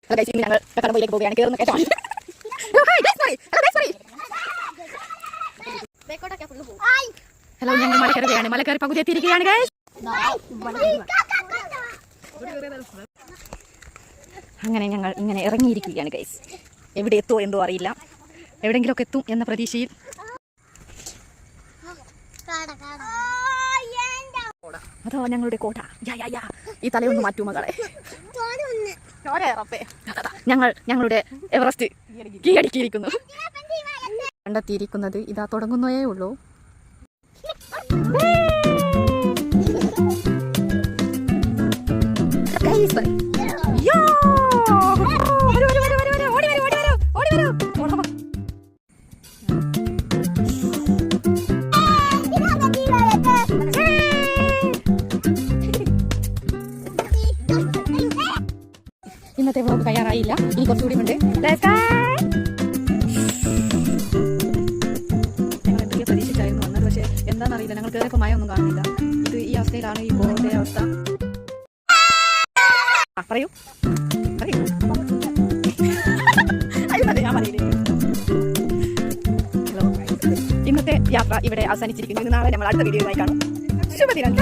ഞങ്ങൾ കടമ്പയിലേക്ക് പോവുകയാണ്. കയറുന്ന കേട്ടോ. ഹലോ, ഞങ്ങൾ മല കയറുകയാണ്. മല കയറി പകുതി എത്തിയിരിക്കുകയാണ് ഗൈസ്. അങ്ങനെ ഞങ്ങൾ ഇങ്ങനെ ഇറങ്ങിയിരിക്കുകയാണ് ഗൈസ്. എവിടെ എത്തുമോ എന്തോ അറിയില്ല. എവിടെയെങ്കിലുമൊക്കെ എത്തും എന്ന പ്രതീക്ഷയിൽ. അതോ ഞങ്ങളുടെ കോട്ട. ഈ തലയൊന്ന് മാറ്റൂ മകളെ. ഞങ്ങളുടെ എവറസ്റ്റ് കീഴടക്കിയിരിക്കുന്നു. കണ്ടെത്തിയിരിക്കുന്നത് ഇതാ തുടങ്ങുന്നേ ഉള്ളൂ. ഇന്നത്തെ വ്ലോഗ് തയ്യാറായില്ല, ഇനി കുറച്ചുകൂടി ഉണ്ട്. ഞങ്ങൾ എന്തൊക്കെ പ്രതീക്ഷിച്ചായിരുന്നു വന്നത്, പക്ഷേ എന്താണെന്നറിയില്ല. ഞങ്ങൾ കയറിയപ്പോൾ മഴ ഒന്നും കാണുന്നില്ല. ഇത് ഈ അവസ്ഥയിലാണ് ഈ ബോർഡിന്റെ അവസ്ഥ. പറയൂ പറയൂ. ഞാൻ പറയില്ലേ. ഹലോ, ഇന്നത്തെ യാത്ര ഇവിടെ അവസാനിച്ചിരിക്കുന്നു. ഇന്ന് നാളെ നമ്മൾ അടുത്ത വീഡിയോയുമായി കാണും. ശുഭദിനം.